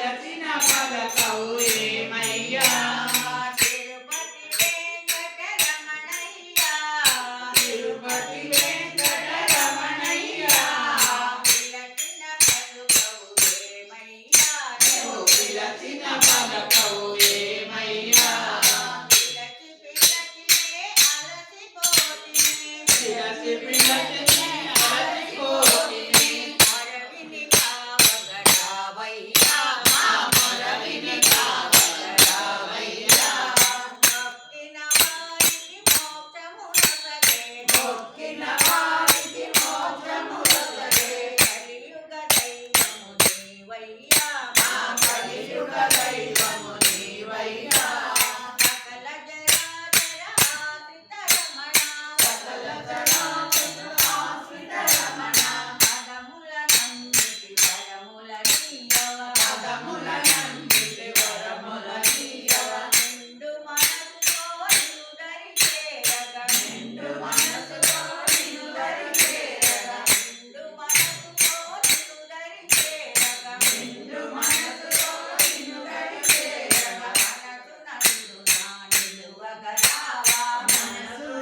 పిలచిన పలకవు ఏమయ్యా తిరుపతి వెంకటరమణయ్య తిరుపతి వెంకటరమణయ్య పిలచిన పలుకవు ఏమయ్యా పిలచిన పలకవు ఏమయ్యా పిలచి పిలచి అలసిపోతిని పిలచి అరవిని కావగరావయ్యా మరవిని కావరావయ్యా మొక్కిన వారికి మోక్షమునొసగే మొక్కిన వారికి మోక్షములొసగే కలియుగ దైవము నీవయ్యా కలియుగ దైవము నీవయ్యా సకల జరాచర ఆశ్రిత రమణ సకల చరాచర ఆశ్రిత రమణ పదములనన్నిటి వరములనీయవ పదములనన్నిటి వరములనీయవ నిండు మనసుతో నిలుదరి చేరగ నిండు మనసుతో నిన్ను దరిచేరగ నిండు మనసుతో నిలుదరి చేరగ నిండు మనసుతో నిన్ను దరిచేరగ మనసు నందు నా నిలువగరావా మనసు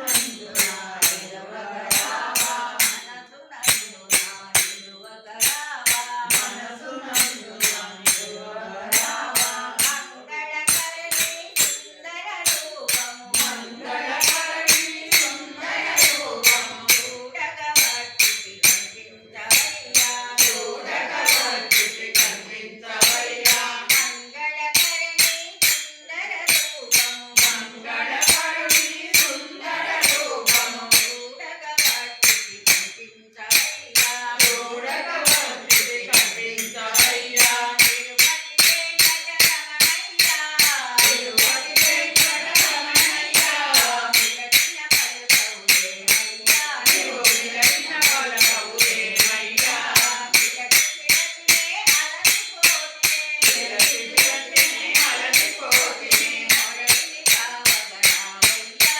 నందు నా నిలువగరావా మనసు నందు నా నిలువగరావా మనసు నందు నా నిలువగరావా మంగళకరణి సుందర రూపము మంగళకరణి సుందర రూపము చూడగవచ్చితి కనిపించవయ్యా చూడగవచ్చితి కనిపించవయ్యా మంగళకరణి సుందర రూపము మంగళకరుణి సుందర రూపము చూడగవచ్చితి కనిపించవయ్యా చూడగవచ్చితి కనిపించవయ్యా తిరుపతి వెంకటరమణయ్య తిరుపతి వెంకటరమణయ్య పిలచిన పలుకవు ఏమయ్యా నీవు పిలచిన పలకవు ఏమయ్యా పిలచి పిలచినే అలసిపోతిని మొరవిని కావగరావయ్యా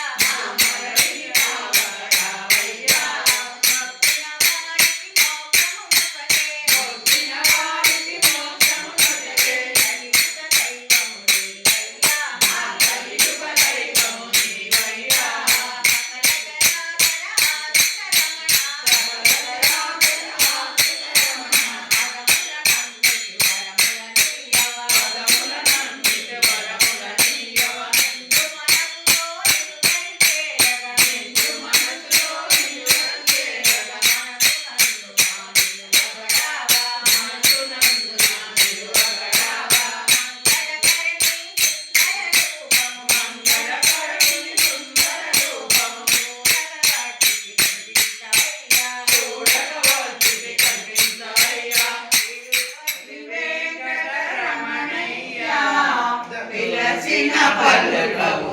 మరవిని కావరావయ్యా మొక్కిన వారికి మోక్షమునొసగే మొక్కిన వారికి మోక్షములొసగే కలియుగ దైవము నీవయ్యా కలియుగ పదములనన్నిటి వరములనీయవ నిండు మనసుతో నిన్ను దరిచేరగ మనసు నందు నా నిలువగరావా మంగళకరుణి సుందర రూపము చూడగవచ్చితి కనిపించవయ్యా వెంకటరమణయ్య పిలచిన పలుకవు